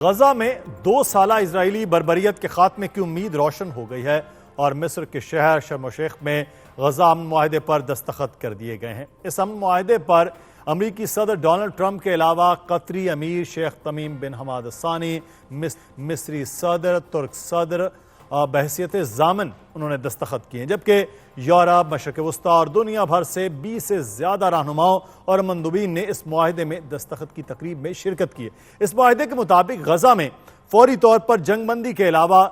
غزہ میں 2 سالہ اسرائیلی بربریت کے خاتمے کی امید روشن ہو گئی ہے اور مصر کے شہر شرم الشیخ میں غزہ امن معاہدے پر دستخط کر دیے گئے ہیں۔ اس امن معاہدے پر امریکی صدر ڈونلڈ ٹرمپ کے علاوہ قطری امیر شیخ تمیم بن حماد الثانی، مصری صدر، ترک صدر بحیثیت ضامن انہوں نے دستخط کیے ہیں، جبکہ یورپ، مشرق وسطیٰ اور دنیا بھر سے 20 سے زیادہ رہنماؤں اور مندوبین نے اس معاہدے میں دستخط کی تقریب میں شرکت کی ہے۔ اس معاہدے کے مطابق غزہ میں فوری طور پر جنگ بندی کے علاوہ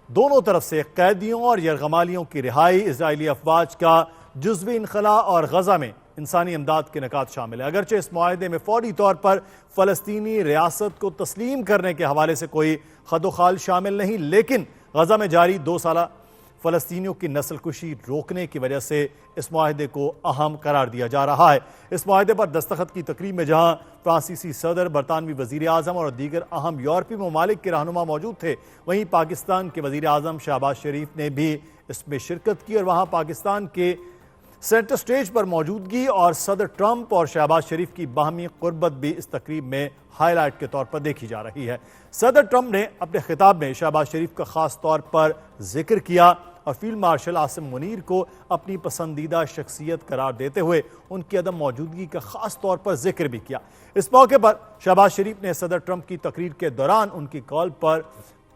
دونوں طرف سے قیدیوں اور یرغمالیوں کی رہائی، اسرائیلی افواج کا جزوی انخلاء اور غزہ میں انسانی امداد کے نکات شامل ہیں۔ اگرچہ اس معاہدے میں فوری طور پر فلسطینی ریاست کو تسلیم کرنے کے حوالے سے کوئی خد و خال شامل نہیں، لیکن غزہ میں جاری 2 سالہ فلسطینیوں کی نسل کشی روکنے کی وجہ سے اس معاہدے کو اہم قرار دیا جا رہا ہے۔ اس معاہدے پر دستخط کی تقریب میں جہاں فرانسیسی صدر، برطانوی وزیر اعظم اور دیگر اہم یورپی ممالک کے رہنما موجود تھے، وہیں پاکستان کے وزیر اعظم شہباز شریف نے بھی اس میں شرکت کی اور وہاں پاکستان کے سینٹر سٹیج پر موجودگی اور صدر ٹرمپ اور شہباز شریف کی باہمی قربت بھی اس تقریب میں ہائی لائٹ کے طور پر دیکھی جا رہی ہے۔ صدر ٹرمپ نے اپنے خطاب میں شہباز شریف کا خاص طور پر ذکر کیا اور فیلڈ مارشل عاصم منیر کو اپنی پسندیدہ شخصیت قرار دیتے ہوئے ان کی عدم موجودگی کا خاص طور پر ذکر بھی کیا۔ اس موقع پر شہباز شریف نے صدر ٹرمپ کی تقریر کے دوران ان کی کال پر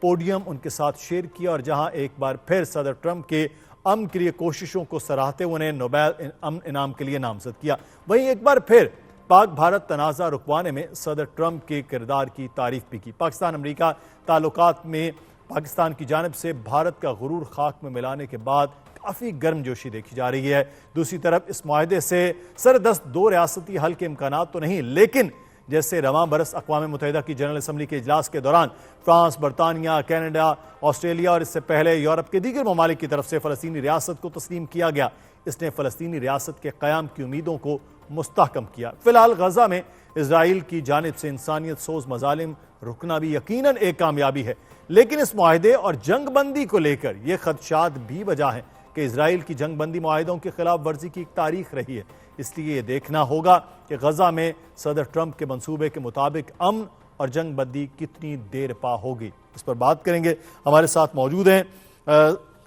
پوڈیم ان کے ساتھ شیئر کیا اور جہاں ایک بار پھر صدر ٹرمپ کے امن کے لیے کوششوں کو سراہتے ہوئے انہیں نوبیل امن انعام کے لیے نامزد کیا، وہیں ایک بار پھر پاک بھارت تنازع رکوانے میں صدر ٹرمپ کے کردار کی تعریف بھی کی۔ پاکستان امریکہ تعلقات میں پاکستان کی جانب سے بھارت کا غرور خاک میں ملانے کے بعد کافی گرم جوشی دیکھی جا رہی ہے۔ دوسری طرف اس معاہدے سے سردست 2 ریاستی حل کے امکانات تو نہیں، لیکن جیسے رواں برس اقوام متحدہ کی جنرل اسمبلی کے اجلاس کے دوران فرانس، برطانیہ، کینیڈا، آسٹریلیا اور اس سے پہلے یورپ کے دیگر ممالک کی طرف سے فلسطینی ریاست کو تسلیم کیا گیا، اس نے فلسطینی ریاست کے قیام کی امیدوں کو مستحکم کیا۔ فی الحال غزہ میں اسرائیل کی جانب سے انسانیت سوز مظالم رکنا بھی یقیناً ایک کامیابی ہے، لیکن اس معاہدے اور جنگ بندی کو لے کر یہ خدشات بھی وجہ ہیں کہ اسرائیل کی جنگ بندی معاہدوں کی خلاف ورزی کی ایک تاریخ رہی ہے۔ اس لیے یہ دیکھنا ہوگا کہ غزہ میں صدر ٹرمپ کے منصوبے کے مطابق امن اور جنگ بندی کتنی دیر پا ہوگی۔ اس پر بات کریں گے، ہمارے ساتھ موجود ہیں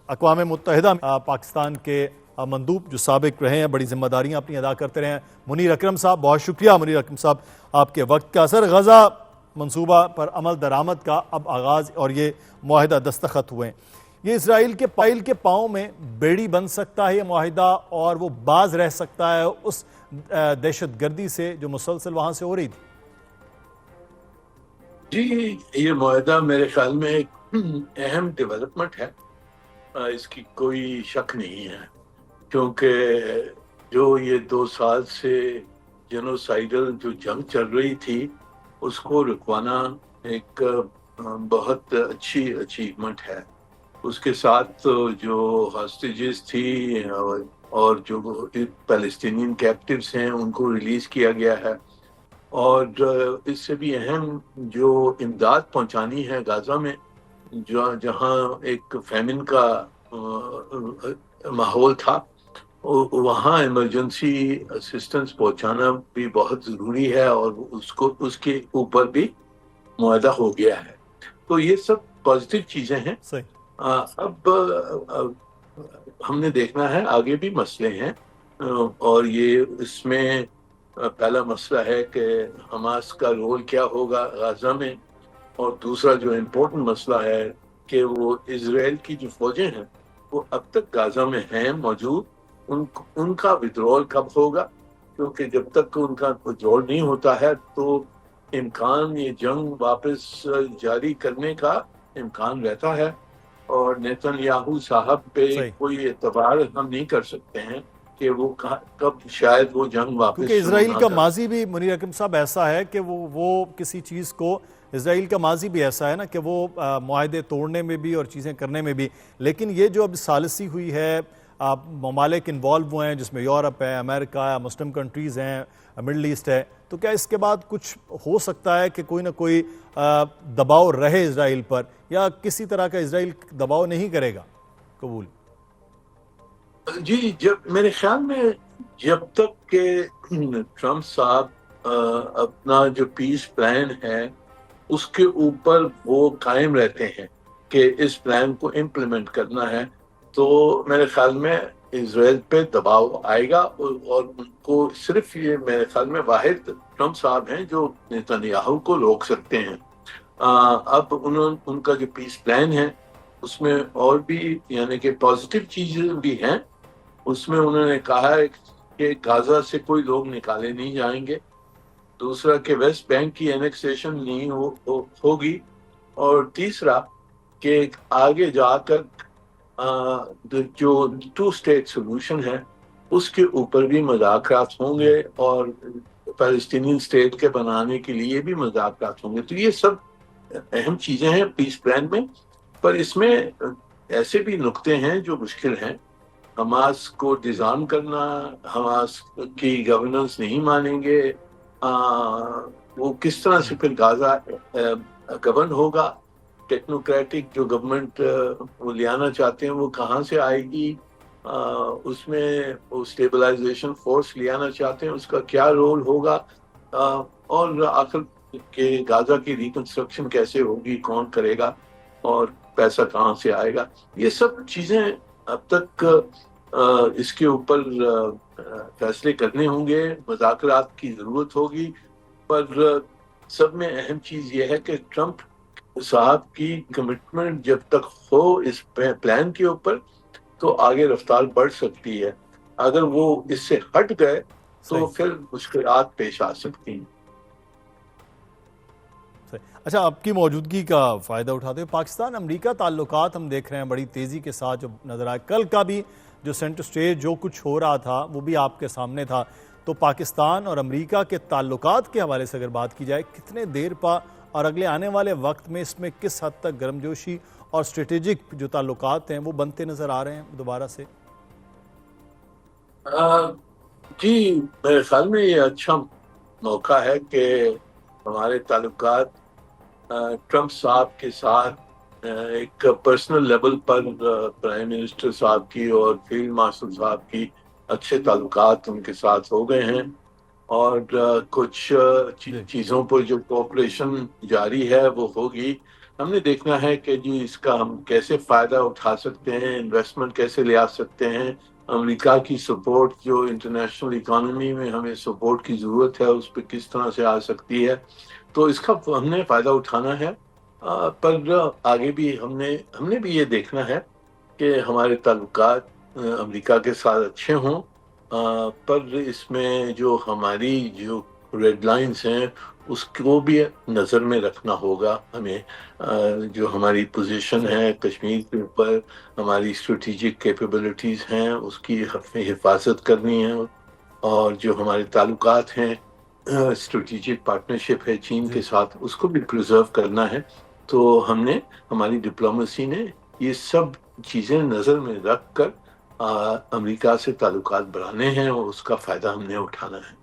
اقوام متحدہ پاکستان کے مندوب جو سابق رہے ہیں، بڑی ذمہ داریاں اپنی ادا کرتے رہے ہیں، منیر اکرم صاحب۔ بہت شکریہ منیر اکرم صاحب آپ کے وقت کا۔ سر، غزہ منصوبہ پر عمل درآمد کا اب آغاز اور یہ معاہدہ دستخط ہوئے ہیں، یہ اسرائیل کے پائل کے پاؤں میں بیڑی بن سکتا ہے یہ معاہدہ اور وہ باز رہ سکتا ہے اس دہشت گردی سے جو مسلسل وہاں سے ہو رہی تھی؟ جی، یہ معاہدہ میرے خیال میں ایک اہم ڈیولپمنٹ ہے، اس کی کوئی شک نہیں ہے، کیونکہ جو یہ 2 سال سے جنوسائیڈل جو جنگ چل رہی تھی اس کو رکوانا ایک بہت اچھی اچیومنٹ ہے۔ اس کے ساتھ جو ہاسٹیجز تھی اور جو پیلسٹینین کیپٹیوز ہیں ان کو ریلیز کیا گیا ہے، اور اس سے بھی اہم جو امداد پہنچانی ہے غزہ میں جہاں ایک فیمن کا ماحول تھا، وہاں ایمرجنسی اسسٹنس پہنچانا بھی بہت ضروری ہے اور اس کے اوپر بھی معاہدہ ہو گیا ہے۔ تو یہ سب پازیٹیو چیزیں ہیں۔ صحیح۔ اب ہم نے دیکھنا ہے، آگے بھی مسئلے ہیں، اور یہ اس میں پہلا مسئلہ ہے کہ حماس کا رول کیا ہوگا غزہ میں، اور دوسرا جو امپورٹنٹ مسئلہ ہے کہ وہ اسرائیل کی جو فوجیں ہیں وہ اب تک غزہ میں ہیں موجود، ان کا ودرول کب ہوگا، کیونکہ جب تک ان کا ودرول نہیں ہوتا ہے تو امکان یہ جنگ واپس جاری کرنے کا امکان رہتا ہے، اور نیتن یاہو صاحب پہ کوئی اعتبار ہم نہیں کر سکتے ہیں کہ وہ کب شاید وہ جنگ واپس، کیونکہ اسرائیل کا ماضی بھی منیر اکرم صاحب ایسا ہے کہ وہ کسی چیز کو، اسرائیل کا ماضی بھی ایسا ہے نا کہ وہ معاہدے توڑنے میں بھی اور چیزیں کرنے میں بھی، لیکن یہ جو اب ثالثی ہوئی ہے، ممالک انوالو ہوئے ہیں جس میں یورپ ہے، امریکہ ہے، مسلم کنٹریز ہیں، مڈل ایسٹ ہے، تو کیا اس کے بعد کچھ ہو سکتا ہے کہ کوئی نہ کوئی دباؤ رہے اسرائیل پر، یا کسی طرح کا اسرائیل دباؤ نہیں کرے گا قبول؟ جی، میرے خیال میں جب تک کہ ٹرمپ صاحب اپنا جو پیس پلان ہے اس کے اوپر وہ قائم رہتے ہیں کہ اس پلان کو امپلیمنٹ کرنا ہے، تو میرے خیال میں اسرائیل پہ دباؤ آئے گا، اور ان کو صرف یہ میرے خیال میں واحد ٹرمپ صاحب ہیں جو نتنیاہو کو روک سکتے ہیں۔ اب ان کا جو پیس پلان ہے اس میں اور بھی یعنی کہ پازیٹیو چیزیں بھی ہیں۔ اس میں انہوں نے کہا ہے کہ غازہ سے کوئی لوگ نکالے نہیں جائیں گے، دوسرا کہ ویسٹ بینک کی اینیکسیشن نہیں ہوگی، اور تیسرا کہ آگے جا کر جو 2 اسٹیٹ سولوشن ہے اس کے اوپر بھی مذاکرات ہوں گے، اور فلسطینی اسٹیٹ کے بنانے کے لیے بھی مذاکرات ہوں گے۔ تو یہ سب اہم چیزیں ہیں پیس پلان میں، پر اس میں ایسے بھی نقطے ہیں جو مشکل ہیں۔ حماس کو ڈیزارم کرنا، حماس کی گورننس نہیں مانیں گے، وہ کس طرح سے پھر غازہ گورن ہوگا، ٹیکنوکریٹک جو گورنمنٹ وہ لانا چاہتے ہیں وہ کہاں سے آئے گی، اس میں وہ اسٹیبلائزیشن فورس لانا چاہتے ہیں اس کا کیا رول ہوگا، اور آخر کہ غازہ کی ریکنسٹرکشن کیسے ہوگی، کون کرے گا، اور پیسہ کہاں سے آئے گا۔ یہ سب چیزیں اب تک اس کے اوپر فیصلے کرنے ہوں گے، مذاکرات کی ضرورت ہوگی، پر سب میں اہم چیز یہ ہے کہ ٹرمپ صاحب کی کمٹمنٹ جب تک ہو اس پلان کے اوپر تو آگے رفتار بڑھ سکتی ہے، اگر وہ اس سے ہٹ گئے تو پھر مشکلات پیش آ سکتی ہیں۔ اچھا، آپ کی موجودگی کا فائدہ اٹھاتے ہوئے پاکستان امریکہ تعلقات ہم دیکھ رہے ہیں بڑی تیزی کے ساتھ جو نظر آئے، کل کا بھی جو سینٹر سٹیج جو کچھ ہو رہا تھا وہ بھی آپ کے سامنے تھا، تو پاکستان اور امریکہ کے تعلقات کے حوالے سے اگر بات کی جائے کتنے دیر پا اور اگلے آنے والے وقت میں اس میں کس حد تک گرمجوشی اور اسٹریٹجک جو تعلقات ہیں وہ بنتے نظر آ رہے ہیں دوبارہ سے؟ جی، میرے خیال میں یہ اچھا موقع ہے کہ ہمارے تعلقات ٹرمپ صاحب کے ساتھ ایک پرسنل لیول پر پرائم منسٹر صاحب کی اور فیلڈ مارشل صاحب کی اچھے تعلقات ان کے ساتھ ہو گئے ہیں، اور کچھ چیزوں پر جو کوآپریشن جاری ہے وہ ہوگی۔ ہم نے دیکھنا ہے کہ جی اس کا ہم کیسے فائدہ اٹھا سکتے ہیں، انویسٹمنٹ کیسے لے آ سکتے ہیں، امریکہ کی سپورٹ جو انٹرنیشنل اکانومی میں ہمیں سپورٹ کی ضرورت ہے اس پہ کس طرح سے آ سکتی ہے، تو اس کا ہم نے فائدہ اٹھانا ہے۔ پر آگے بھی ہم نے بھی یہ دیکھنا ہے کہ ہمارے تعلقات امریکہ کے ساتھ اچھے ہوں، پر اس میں جو ہماری جو ریڈ لائنز ہیں اس کو بھی نظر میں رکھنا ہوگا ہمیں، جو ہماری پوزیشن ہے کشمیر کے اوپر، ہماری اسٹریٹجک کیپیبلٹیز ہیں اس کی حفاظت کرنی ہے، اور جو ہمارے تعلقات ہیں اسٹریٹجک پارٹنرشپ ہے چین کے ساتھ اس کو بھی پریزرو کرنا ہے۔ تو ہماری ڈپلومیسی نے یہ سب چیزیں نظر میں رکھ کر امریکہ سے تعلقات بڑھانے ہیں، اور اس کا فائدہ ہم نے اٹھانا ہے۔